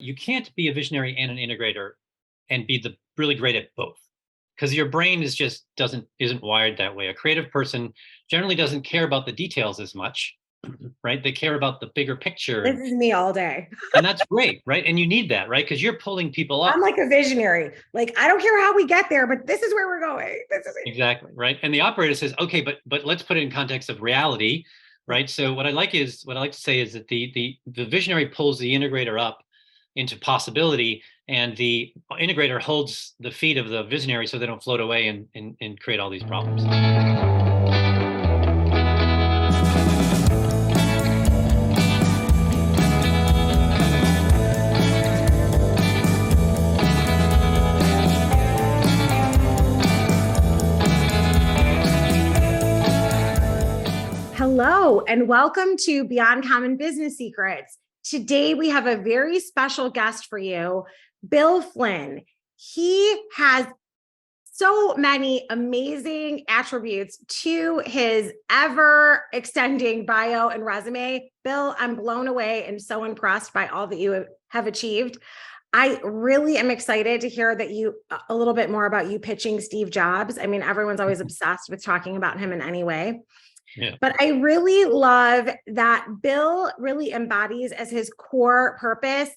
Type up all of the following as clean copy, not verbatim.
You can't be a visionary and an integrator and be the really great at both because your brain is just doesn't isn't wired that way. A creative person generally doesn't care about the details as much, right? They care about the bigger picture, This is me all day. and that's great, right? And you need that, right? Because you're pulling people I'm up. like a visionary. Like, I don't care how we get there, but this is where we're going. This is it. Exactly, right? And the operator says, okay, but let's put it in context of reality, Yeah. right? So what I like to say is that the visionary pulls the integrator up into possibility, and the integrator holds the feet of the visionary so they don't float away and create all these problems. Hello, and welcome to Beyond Common Business Secrets. Today, we have a very special guest for you, Bill Flynn. He has so many amazing attributes to his ever extending bio and resume. Bill, I'm blown away and so impressed by all that you have achieved. I really am excited to hear that a little bit more about you pitching Steve Jobs. I mean, everyone's always obsessed with talking about him in any way. Yeah. But I really love that Bill really embodies as his core purpose.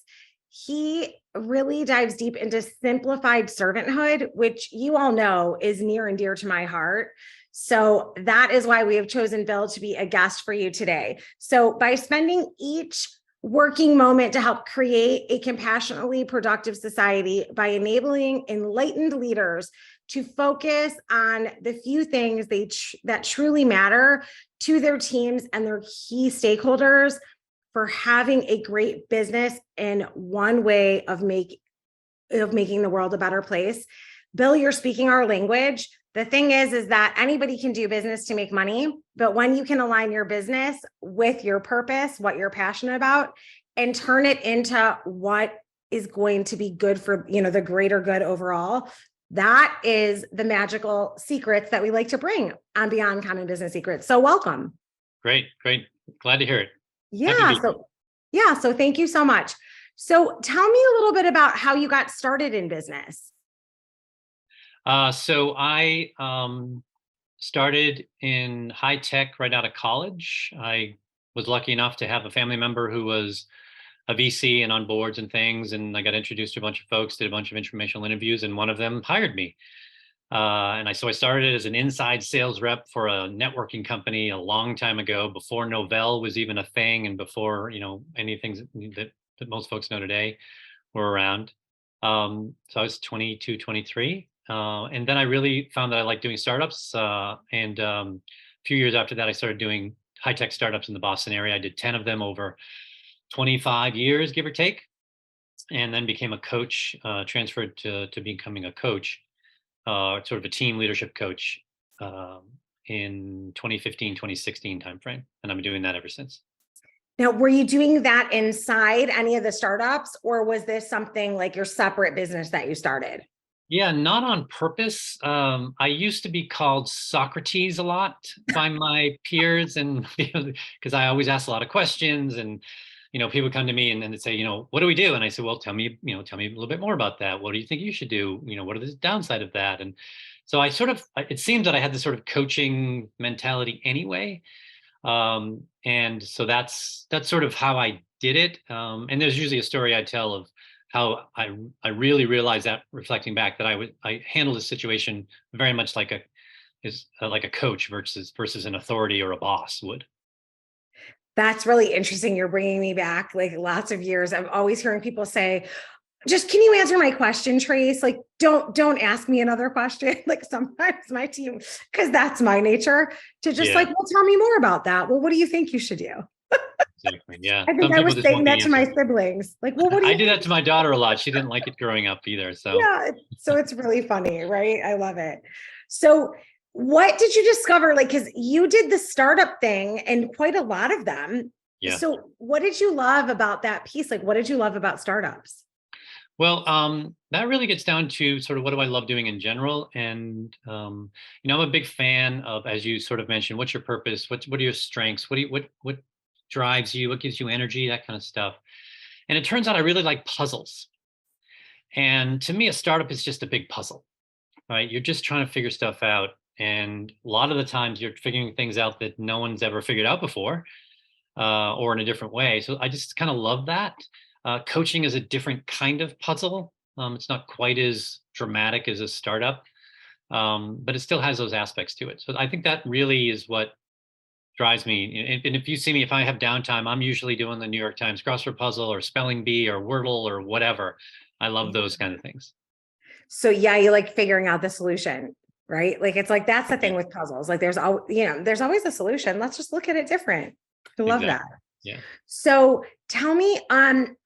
He really dives deep into simplified servanthood, which you all know is near and dear to my heart. So that is why we have chosen Bill to be a guest for you today. So by spending each working moment to help create a compassionately productive society by enabling enlightened leaders to focus on the few things that truly matter to their teams and their key stakeholders for having a great business in one way of making the world a better place. Bill, you're speaking our language. The thing is that anybody can do business to make money, but when you can align your business with your purpose, what you're passionate about, and turn it into what is going to be good for, the greater good overall, that is the magical secrets that we like to bring on Beyond Common Business Secrets. So welcome. Great. Glad to hear it. Yeah. So thank you so much. So tell me a little bit about how you got started in business. So I started in high tech right out of college. I was lucky enough to have a family member who was a VC and on boards and things. And I got introduced to a bunch of folks, did a bunch of informational interviews, and one of them hired me. So I started as an inside sales rep for a networking company a long time ago, before Novell was even a thing, and before any things that most folks know today were around. So I was 22, 23. And then I really found that I liked doing startups. And a few years after that, I started doing high tech startups in the Boston area. I did 10 of them over 25 years, give or take, and then became a coach, transferred to becoming a coach, sort of a team leadership coach, in 2015, 2016 timeframe. And I've been doing that ever since. Now, were you doing that inside any of the startups, or was this something like your separate business that you started? Yeah, not on purpose. I used to be called Socrates a lot by my peers, and because I always ask a lot of questions, and people come to me and then they say, what do we do? And I say, well, tell me a little bit more about that. What do you think you should do? What are the downside of that? And so it seems that I had this sort of coaching mentality anyway. And so that's sort of how I did it. And there's usually a story I tell of how I really realized that, reflecting back, that I handled the situation very much like a coach versus an authority or a boss would. That's really interesting. You're bringing me back like lots of years. I'm always hearing people say, just, can you answer my question, Trace? Like, don't ask me another question. Like sometimes my team, because that's my nature, to just well, tell me more about that. Well, what do you think you should do? Exactly. Yeah. I think I was saying that to my siblings. Like, well, what do you I did that to my daughter a lot. She didn't like it growing up either. So so it's really funny, right? I love it. So what did you discover? Like, because you did the startup thing and quite a lot of them. Yeah. So what did you love about that piece? Like, what did you love about startups? Well, that really gets down to sort of what do I love doing in general. And, I'm a big fan of, as you sort of mentioned, what's your purpose? What are your strengths? What drives you? What gives you energy? That kind of stuff. And it turns out I really like puzzles. And to me, a startup is just a big puzzle, right? You're just trying to figure stuff out. And a lot of the times you're figuring things out that no one's ever figured out before, or in a different way. So I just kind of love that. Coaching is a different kind of puzzle. It's not quite as dramatic as a startup, but it still has those aspects to it. So I think that really is what drives me. And if you see me, if I have downtime, I'm usually doing the New York Times crossword puzzle or spelling bee or Wordle or whatever. I love those kind of things. So yeah, you like figuring out the solution, right? Like it's like that's the thing Yeah, with puzzles. Like there's always a solution. Let's just look at it different. I love that. exactly. Yeah. So tell me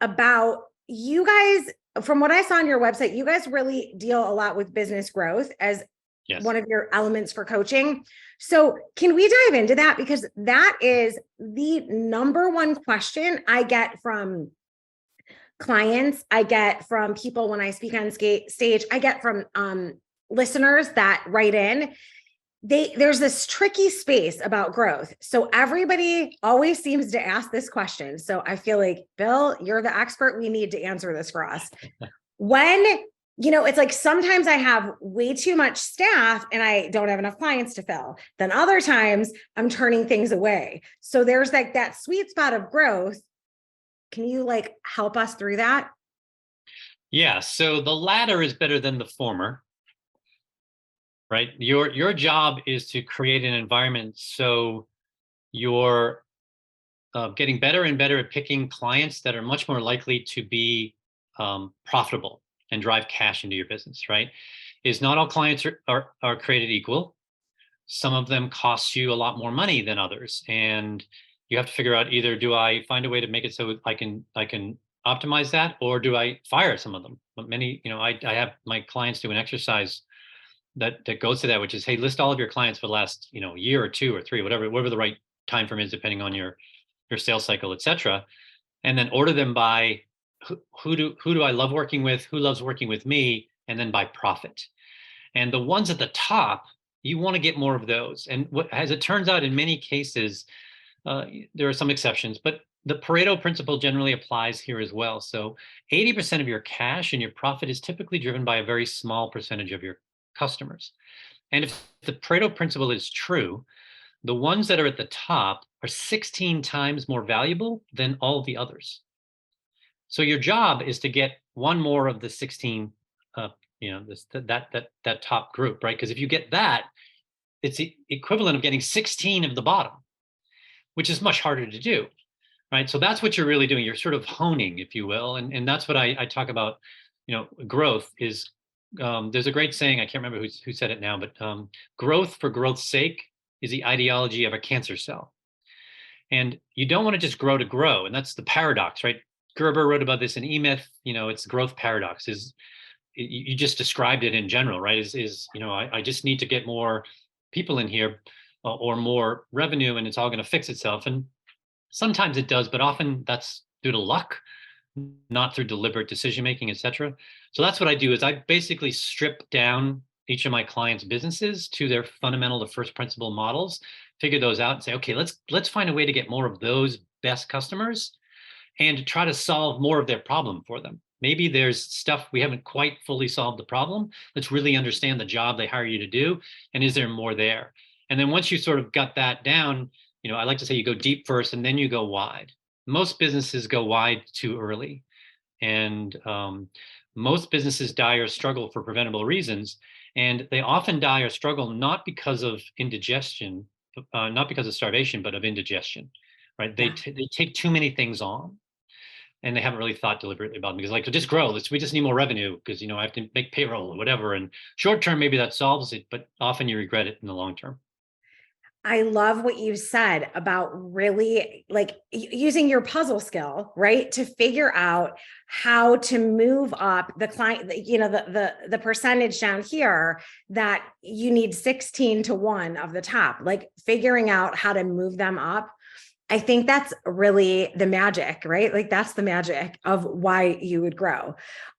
about you guys. From what I saw on your website, you guys really deal a lot with business growth as Yes. one of your elements for coaching. So can we dive into that? Because that is the number one question I get from clients, I get from people when I speak on stage, I get from listeners that write in. There's this tricky space about growth. So everybody always seems to ask this question. So I feel like, Bill, you're the expert. We need to answer this for us. When, it's like sometimes I have way too much staff and I don't have enough clients to fill. Then other times I'm turning things away. So there's like that sweet spot of growth. Can you like help us through that? Yeah. So the latter is better than the former, right? Your job is to create an environment so you're getting better and better at picking clients that are much more likely to be profitable and drive cash into your business, right? Is not all clients are created equal. Some of them cost you a lot more money than others, and you have to figure out, either do I find a way to make it so I can optimize that, or do I fire some of them? But many, I have my clients do an exercise that goes to that, which is, hey, list all of your clients for the last year or two or three, whatever the right time frame is, depending on your sales cycle, et cetera, and then order them by who do I love working with, who loves working with me, and then by profit. And the ones at the top, you want to get more of those. And as it turns out, in many cases, there are some exceptions, but the Pareto principle generally applies here as well. So 80% of your cash and your profit is typically driven by a very small percentage of your customers. And if the Pareto principle is true, the ones that are at the top are 16 times more valuable than all the others. So your job is to get one more of the 16, that top group, right? Because if you get that, it's the equivalent of getting 16 of the bottom, which is much harder to do, right? So that's what you're really doing. You're sort of honing, if you will, and that's what I talk about. Growth is. There's a great saying, I can't remember who said it now, but growth for growth's sake is the ideology of a cancer cell. And you don't want to just grow to grow, and that's the paradox, right? Gerber wrote about this in E-Myth. It's growth paradox. Is you just described it in general, right? I just need to get more people in here, or more revenue, and it's all going to fix itself. And sometimes it does, but often that's due to luck, not through deliberate decision making, et cetera. So that's what I do, is I basically strip down each of my clients' businesses to their fundamental, the first principle models, figure those out, and say, okay, let's find a way to get more of those best customers and to try to solve more of their problem for them. Maybe there's stuff we haven't quite fully solved the problem. Let's really understand the job they hire you to do, and is there more there? And then once you sort of got that down, I like to say you go deep first and then you go wide. Most businesses go wide too early, and most businesses die or struggle for preventable reasons, and they often die or struggle not because of indigestion, not because of starvation, but of indigestion, right? They take too many things on, and they haven't really thought deliberately about them, because just grow. We just need more revenue because I have to make payroll or whatever. And short term, maybe that solves it, but often you regret it in the long term. I love what you said about really like using your puzzle skill, right? To figure out how to move up the client, the percentage down here that you need 16 to 1 of the top, like figuring out how to move them up. I think that's really the magic, right? Like that's the magic of why you would grow.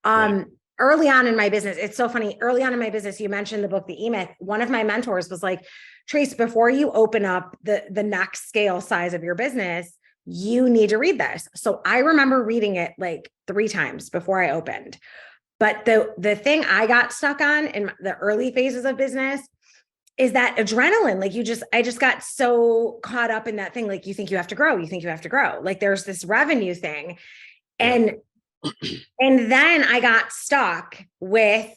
Right. Early on in my business, it's so funny. Early on in my business, you mentioned the book, The E-Myth. One of my mentors was like, Trace, before you open up the next scale size of your business, you need to read this. So I remember reading it like 3 times before I opened. But the thing I got stuck on in the early phases of business is that adrenaline. Like I just got so caught up in that thing. Like you think you have to grow, you think you have to grow. Like there's this revenue thing. Yeah. And and then I got stuck with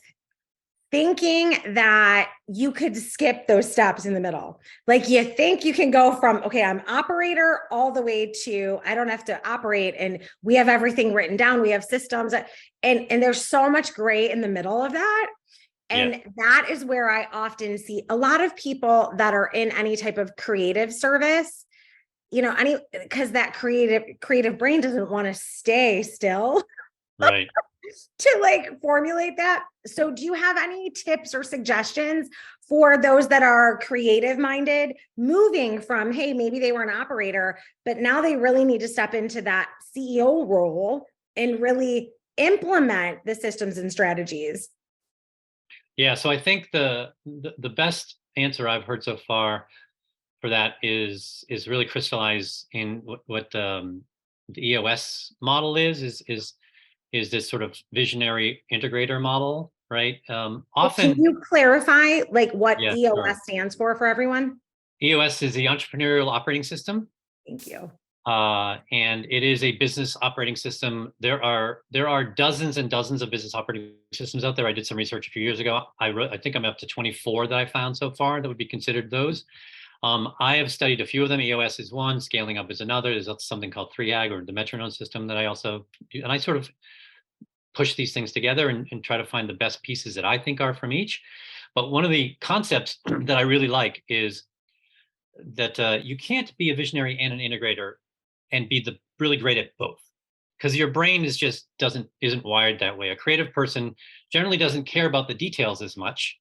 thinking that you could skip those steps in the middle. Like you think you can go from, okay, I'm operator all the way to, I don't have to operate and we have everything written down. We have systems and there's so much gray in the middle of that. Yeah. And that is where I often see a lot of people that are in any type of creative service, because that creative brain doesn't want to stay still Right. to like formulate that. So do you have any tips or suggestions for those that are creative minded, moving from, hey, maybe they were an operator, but now they really need to step into that CEO role and really implement the systems and strategies? Yeah. So I think the best answer I've heard so far for that is really crystallized in what the EOS model is this sort of visionary integrator model, right? Can Often, you clarify like what yeah, sure. EOS stands for everyone? EOS is the entrepreneurial operating system, Thank you. and it is a business operating system. There are dozens and dozens of business operating systems out there. I did some research a few years ago. I think I'm up to 24 that I found so far that would be considered those. I have studied a few of them. EOS is one, scaling up is another. There's also something called 3AG or the metronome system that I also do. And I sort of push these things together and try to find the best pieces that I think are from each. But one of the concepts that I really like is that you can't be a visionary and an integrator and be really great at both, because your brain isn't wired that way. A creative person generally doesn't care about the details as much,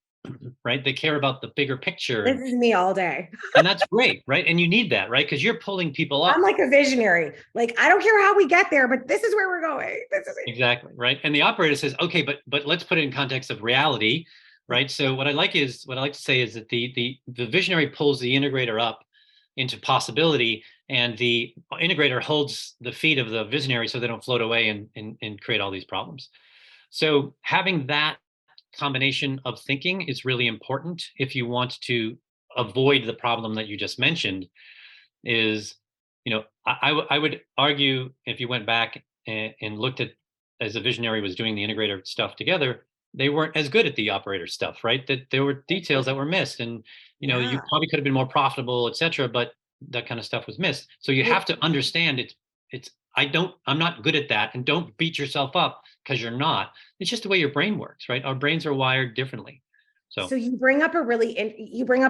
right? They care about the bigger picture, This is me all day. and that's great, right? And you need that, right? Because you're pulling people I'm up. like a visionary. Like, I don't care how we get there, but this is where we're going. This is it. Exactly, right? And the operator says, okay, but let's put it in context of reality, Yeah. right? So what I like to say is that the visionary pulls the integrator up into possibility, and the integrator holds the feet of the visionary so they don't float away and create all these problems. So having that combination of thinking is really important if you want to avoid the problem that you just mentioned. Is, I would argue, if you went back and looked at, as a visionary was doing the integrator stuff together, they weren't as good at the operator stuff, right? That there were details that were missed, and you Yeah. probably could have been more profitable, etc. But that kind of stuff was missed. So you Well, have to understand it's I'm not good at that, and don't beat yourself up because you're not. It's just the way your brain works, right? Our brains are wired differently. so So you bring up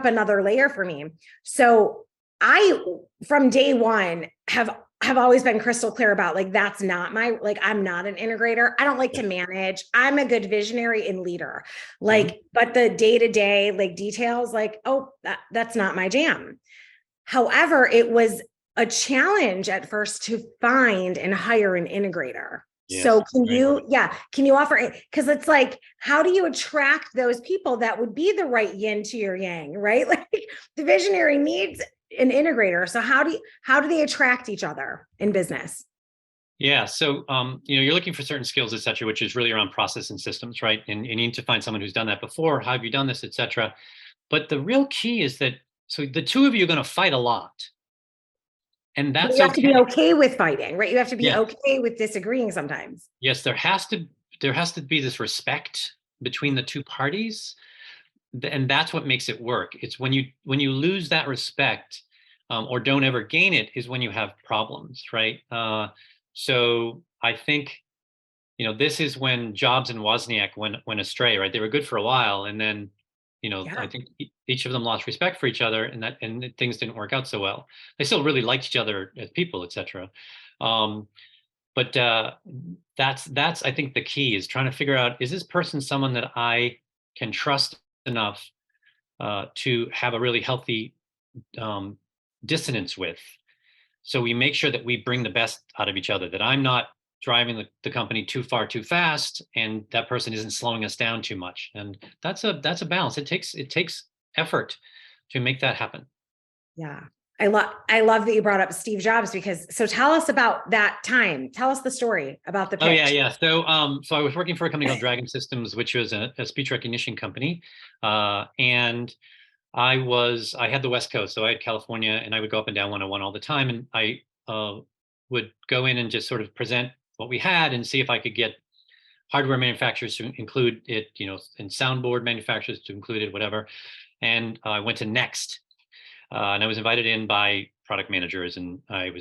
another layer for me. So I, from day one, have always been crystal clear about like, that's not my, like, I'm not an integrator. I don't like yeah. to manage. I'm a good visionary and leader. Mhm. Like, but the day-to-day like details, like, oh, that's not my jam. However, it was a challenge at first to find and hire an integrator. So Yes, very hard. can you offer it? Because it's like, how do you attract those people that would be the right yin to your yang, right? Like the visionary needs an integrator. So how do they attract each other in business? Yeah. So, you're looking for certain skills, et cetera, which is really around process and systems, right? And you need to find someone who's done that before. How have you done this, et cetera? But the real key is that, so the two of you are going to fight a lot, and But that's you have to okay. be okay with fighting, right? You have to be Yes. okay with disagreeing sometimes. Yes. There has to be this respect between the two parties, and that's what makes it work. It's when you lose that respect, or don't ever gain it, is when you have problems, right? So I think, this is when Jobs and Wozniak went astray, right? They were good for a while, and then, I Yeah. think each of them lost respect for each other, and things didn't work out so well. They still really liked each other as people, etc. Um, but that's I think the key is trying to figure out, is this person someone that I can trust enough to have a really healthy um, dissonance with. So we make sure that we bring the best out of each other, that I'm not driving the company too far too fast, and that person isn't slowing us down too much. And that's a balance. It takes effort to make that happen. Yeah. I love that you brought up Steve Jobs because so tell us about that time. Tell us the story about the Oh yeah, pitch. yeah. So I was working for a company called Dragon Systems, which was a speech recognition company, and I had the West Coast, so I had California, and I would go up and down 101 all the time, and I would go in and just sort of present what we had and see if I could get hardware manufacturers to include it, and soundboard manufacturers to include it, whatever. And I went to Next, and I was invited in by product managers, and I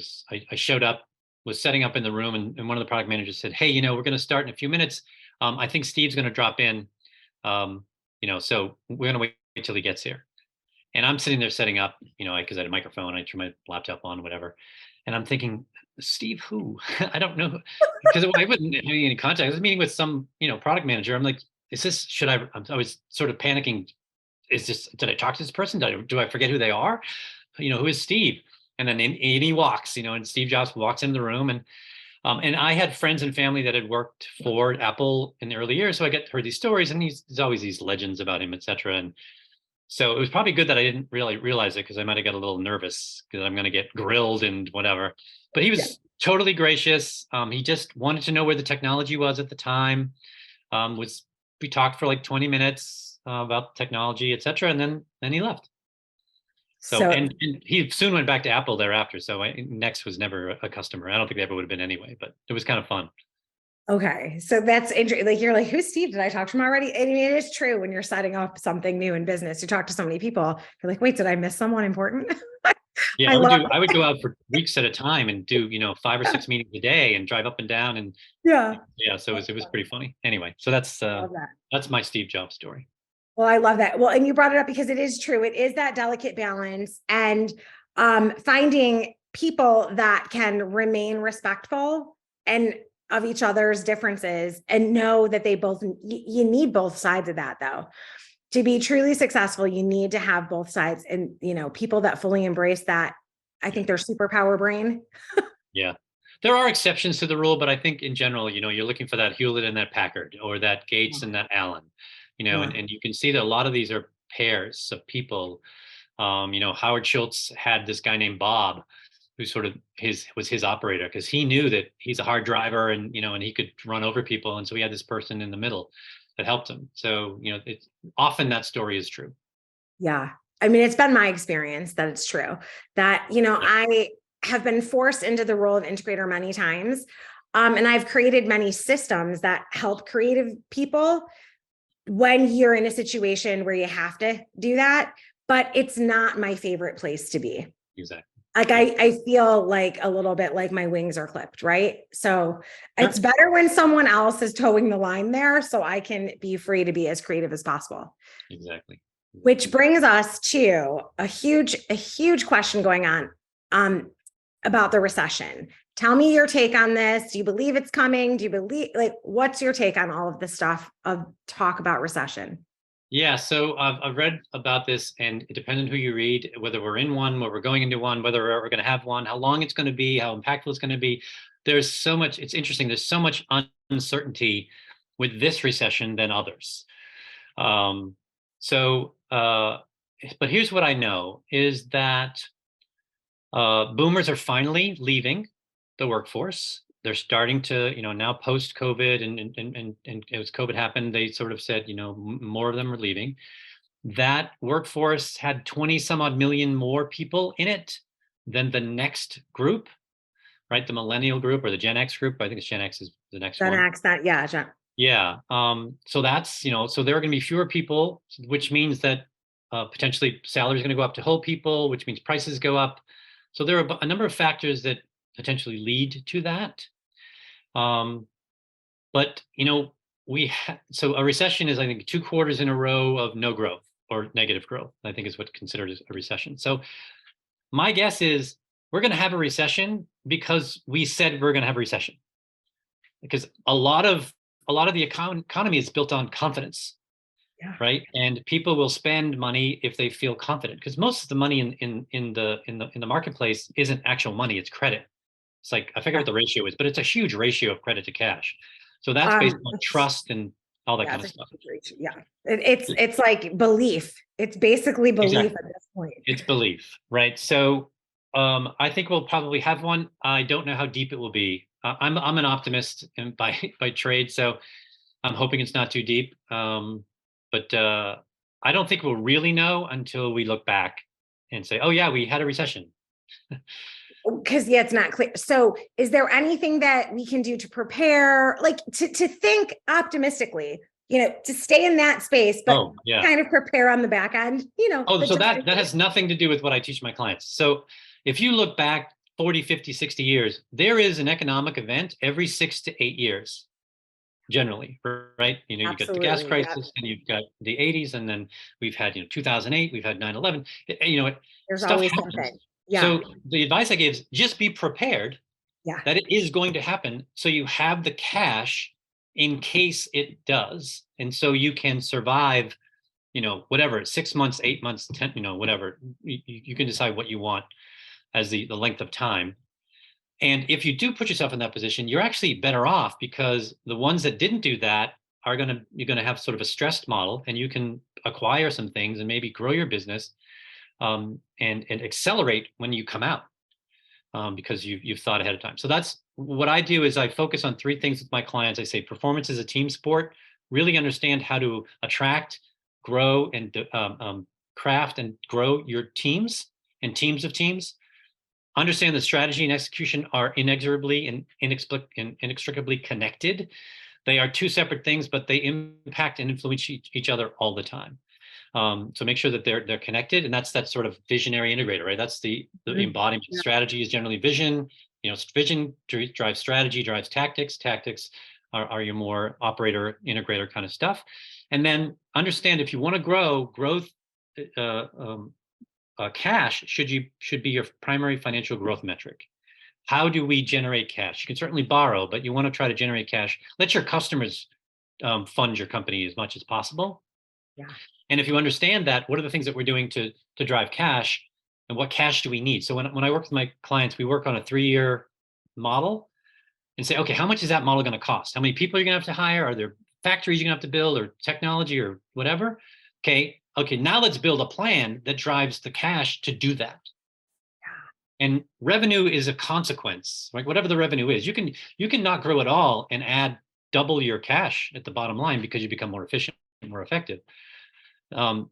showed up, was setting up in the room, and one of the product managers said, "Hey, we're going to start in a few minutes. I think Steve's going to drop in, so we're going to wait till he gets here." And I'm sitting there setting up, because I had a microphone, I turned my laptop on, whatever. And I'm thinking, Steve, who? I don't know, because I wouldn't have any contact. I was meeting with some, product manager. I'm like, I was sort of panicking. Did I talk to this person? Do I forget who they are? Who is Steve? And then in he walks, and Steve Jobs walks into the room, and I had friends and family that had worked for Apple in the early years. So I heard these stories, and there's always these legends about him, et cetera. And so it was probably good that I didn't really realize it, because I might have got a little nervous because I'm going to get grilled and whatever. But he was totally gracious. He just wanted to know where the technology was at the time. We talked for like 20 minutes about technology, et cetera, and then he left. So and he soon went back to Apple thereafter. So Next was never a customer. I don't think they ever would have been anyway. But it was kind of fun. Okay. So that's interesting. Like you're like, who's Steve? Did I talk to him already? I mean, it is true when you're setting up something new in business, you talk to so many people. You're like, wait, did I miss someone important? Yeah, I would go out for weeks at a time and do, 5 or 6 meetings a day and drive up and down, and yeah. So it was pretty funny. Anyway, so that's my Steve Jobs story. Well, I love that. Well, and you brought it up because it is true. It is that delicate balance, and finding people that can remain respectful and of each other's differences, and know that they both, you need both sides of that though. To be truly successful, you need to have both sides, and people that fully embrace that, I think they're superpower brain. Yeah. There are exceptions to the rule, but I think in general, you're looking for that Hewlett and that Packard, or that Gates and that Allen, and you can see that a lot of these are pairs of people. Howard Schultz had this guy named Bob, who sort of was his operator, because he knew that he's a hard driver, and and he could run over people, and so he had this person in the middle that helped him. So it's often that story is true. Yeah, I mean, it's been my experience that it's true that I have been forced into the role of integrator many times, and I've created many systems that help creative people when you're in a situation where you have to do that. But it's not my favorite place to be. Exactly. Like I feel like a little bit like my wings are clipped, right? So it's better when someone else is towing the line there, so I can be free to be as creative as possible. Exactly. Which brings us to a huge question going on about the recession. Tell me your take on this. Do you believe it's coming? Do you believe, what's your take on all of this stuff of talk about recession? Yeah, so I've read about this, and it depends on who you read, whether we're in one, whether we're going into one, whether we're going to have one, how long it's going to be, how impactful it's going to be. There's so much, it's interesting. There's so much uncertainty with this recession than others. But here's what I know is that boomers are finally leaving the workforce. They're starting to, now post COVID, and as COVID happened, they sort of said, more of them are leaving. That workforce had 20 some odd million more people in it than the next group, right? The millennial group, or the Gen X group. I think it's Gen X is the next one. Gen X, yeah, Gen. Yeah. So that's, so there are going to be fewer people, which means that potentially salaries are going to go up to whole people, which means prices go up. So there are a number of factors that potentially lead to that. But so a recession is, I think, 2 quarters in a row of no growth or negative growth, I think, is what's considered a recession. So my guess is we're going to have a recession because we said we're going to have a recession, because a lot of the economy is built on confidence. Yeah. Right. And people will spend money if they feel confident, because most of the money in the marketplace isn't actual money, it's credit. It's like, I forget what the ratio is, but it's a huge ratio of credit to cash. So that's based on trust and all that kind of stuff. Yeah. It's like belief. It's basically belief at this point. It's belief, right? So I think we'll probably have one. I don't know how deep it will be. I'm an optimist by by trade, so I'm hoping it's not too deep. But I don't think we'll really know until we look back and say, "Oh yeah, we had a recession." Because yeah, it's not clear. So is there anything that we can do to prepare, like to think optimistically, to stay in that space, but Oh yeah. kind of prepare on the back end, Oh, but so just that has nothing to do with what I teach my clients. So if you look back 40, 50, 60 years, there is an economic event every 6 to 8 years, generally, right? You've got the gas absolutely, yeah. crisis, and you've got the 80s, and then we've had, 2008, we've had 9/11. There's Stuff always happens. something. Yeah, So the advice I give is just be prepared yeah, that it is going to happen, so you have the cash in case it does, and so you can survive, whatever, 6 months, 8 months, 10, whatever. You can decide what you want as the length of time. And if you do put yourself in that position, you're actually better off, because the ones that didn't do that you're gonna have sort of a stressed model, and you can acquire some things and maybe grow your business, and accelerate when you come out, because you've thought ahead of time. So that's what I do. Is I focus on three things with my clients. I say performance is a team sport. Really understand how to attract, grow, and craft and grow your teams and teams of teams. Understand that strategy and execution are inexorably and inextricably connected. They are two separate things, but they impact and influence each other all the time. So make sure that they're connected, and that's that sort of visionary integrator, right? That's the mhm, embodiment. yeah, Strategy is generally vision. Vision drives strategy, drives tactics. Tactics are your more operator integrator kind of stuff. And then understand, if you want to grow, growth, uh, um, cash should be your primary financial growth metric. How do we generate cash? You can certainly borrow, but you want to try to generate cash. Let your customers fund your company as much as possible. yeah, And if you understand that, what are the things that we're doing to drive cash, and what cash do we need? So when I work with my clients, we work on a 3-year model and say, okay, how much is that model going to cost? How many people are you going to have to hire? Are there factories you're going to have to build, or technology, or whatever? Okay, now let's build a plan that drives the cash to do that. And revenue is a consequence, right? Whatever the revenue is, you can not grow at all and add double your cash at the bottom line, because you become more efficient, more effective. Um,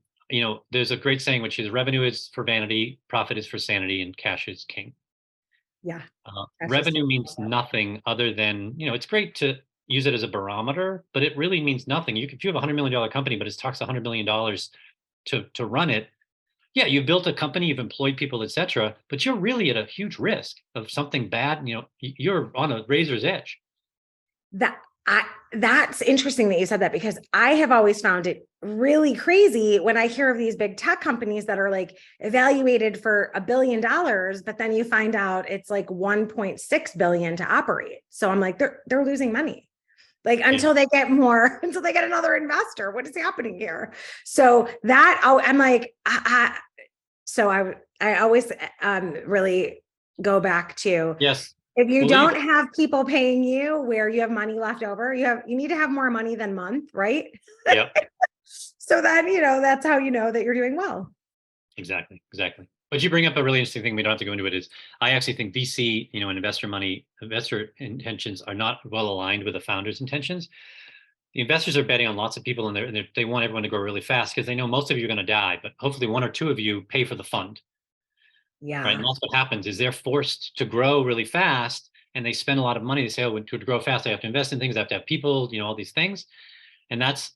there's a great saying, which is revenue is for vanity, profit is for sanity, and cash is king. yeah. That's just Revenue means nothing other than, it's great to use it as a barometer, but it really means nothing. If you have $100 million company, but it costs $100 million to run it, yeah, you've built a company, you've employed people, etc., but you're really at a huge risk of something bad. You're on a razor's edge. that I that's interesting that you said that, because I have always found it really crazy when I hear of these big tech companies that are like evaluated for $1 billion, but then you find out it's like 1.6 billion to operate. So I'm like, they're losing money. Like Yeah. until they get more, until they get another investor. What is happening here? So that I'm like, so I always really go back to, Yes. if you Believe. don't have people paying you where you have money left over, you need to have more money than month, right? Yeah. So then, that's how you know that you're doing well. Exactly. Exactly. But you bring up a really interesting thing. We don't have to go into it. Is I actually think VC, and investor intentions are not well aligned with the founder's intentions. The investors are betting on lots of people, and they want everyone to grow really fast, because they know most of you are going to die, but hopefully one or two of you pay for the fund, right? And Yeah. that's what happens. Is they're forced to grow really fast, and they spend a lot of money. They say, oh, to grow fast, I have to invest in things. I have to have people, all these things. And that's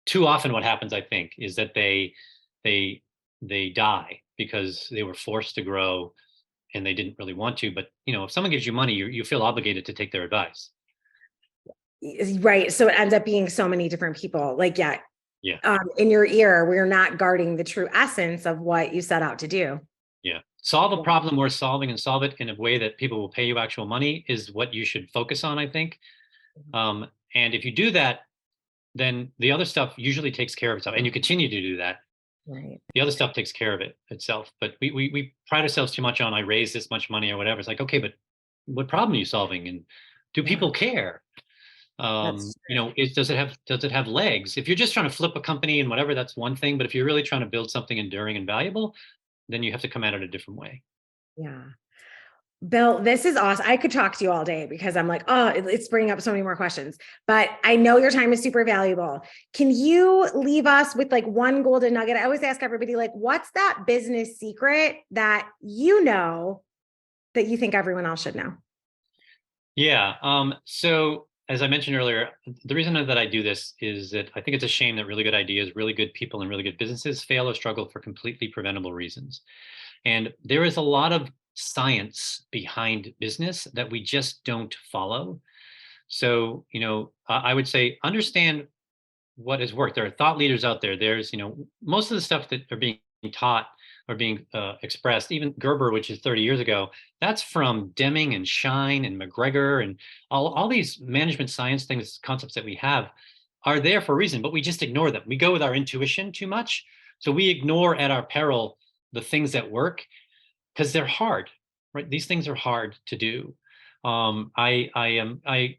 too often what happens, I think, is that they they die because they were forced to grow, and they didn't really want to. But if someone gives you money, you feel obligated to take their advice. Right. So it ends up being so many different people. Like, yeah, Yeah. in your ear, we're not guarding the true essence of what you set out to do. Yeah. Solve a Yeah. problem worth solving, and solve it in a way that people will pay you actual money, is what you should focus on, I think. And if you do that, then the other stuff usually takes care of itself, and you continue to do that. Right. The other stuff takes care of itself. But we pride ourselves too much on, I raised this much money or whatever. It's like, okay, but what problem are you solving? And do Yeah. people care? That's Does it have legs? If you're just trying to flip a company and whatever, that's one thing. But if you're really trying to build something enduring and valuable, then you have to come at it a different way. Yeah. Bill, this is awesome. I could talk to you all day because I'm like, oh, it's bringing up so many more questions, but I know your time is super valuable. Can you leave us with like one golden nugget? I always ask everybody, like, what's that business secret that you know that you think everyone else should know? Yeah. So as I mentioned earlier, the reason that I do this is that I think it's a shame that really good ideas, really good people, and really good businesses fail or struggle for completely preventable reasons. And there is a lot of science behind business that we just don't follow. So, I would say understand what has worked. There are thought leaders out there. There's, most of the stuff that are being taught or being expressed, even Gerber, which is 30 years ago, that's from Deming and Shine and McGregor and all these management science things, concepts that we have are there for a reason, but we just ignore them. We go with our intuition too much. So we ignore at our peril the things that work because they're hard, right? These things are hard to do. I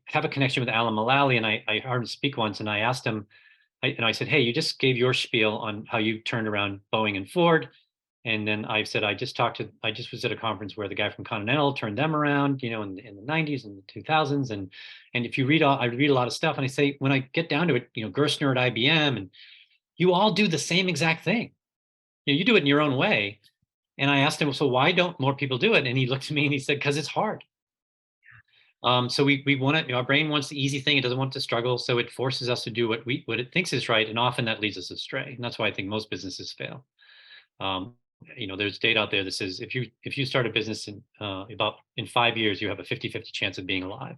have a connection with Alan Mullally, and I heard him speak once, and I asked him, I said, hey, you just gave your spiel on how you turned around Boeing and Ford. And then I said, I just was at a conference where the guy from Continental turned them around, in the 90s and the 2000s. And if you read, I read a lot of stuff, and I say, when I get down to it, Gerstner at IBM, and you all do the same exact thing. You do it in your own way. And I asked him, so why don't more people do it? And he looked at me and he said, because it's hard. So we want it, our brain wants the easy thing. It doesn't want to struggle. So it forces us to do what it thinks is right. And often that leads us astray. And that's why I think most businesses fail. Um, there's data out there that says if you start a business in 5 years, you have a 50-50 chance of being alive.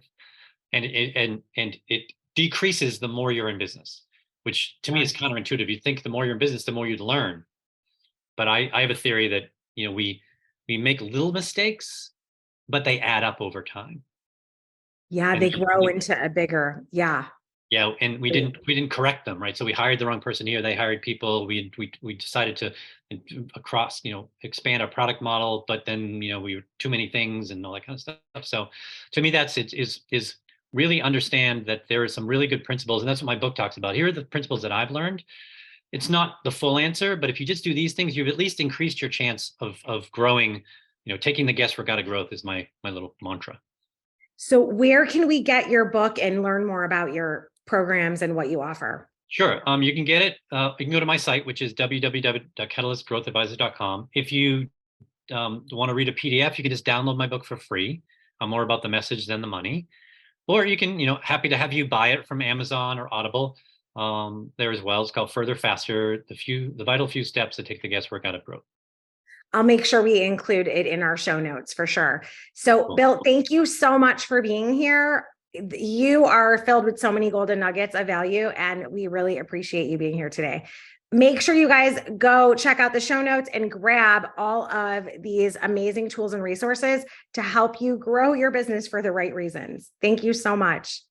And it decreases the more you're in business, which to me is counterintuitive. You think the more you're in business, the more you'd learn. But I have a theory that, we make little mistakes, but they add up over time. Yeah, And they grow into a bigger, yeah. yeah, and we didn't correct them, right? So we hired the wrong person here. They hired people. We decided to expand our product model, but then we were too many things and all that kind of stuff. So to me, that's it is really understand that there are some really good principles, and that's what my book talks about. Here are the principles that I've learned. It's not the full answer, but if you just do these things, you've at least increased your chance of growing. Taking the guesswork out of growth is my little mantra. So where can we get your book and learn more about your programs and what you offer? Sure. You can get it. You can go to my site, which is www.catalystgrowthadvisor.com. If you want to read a PDF, you can just download my book for free. I'm more about the message than the money. Or you can, happy to have you buy it from Amazon or Audible there as well. It's called Further Faster, the vital few steps to take the guesswork out of growth. I'll make sure we include it in our show notes for sure. So Cool. Bill, thank you so much for being here. You are filled with so many golden nuggets of value, and we really appreciate you being here today. Make sure you guys go check out the show notes and grab all of these amazing tools and resources to help you grow your business for the right reasons. Thank you so much.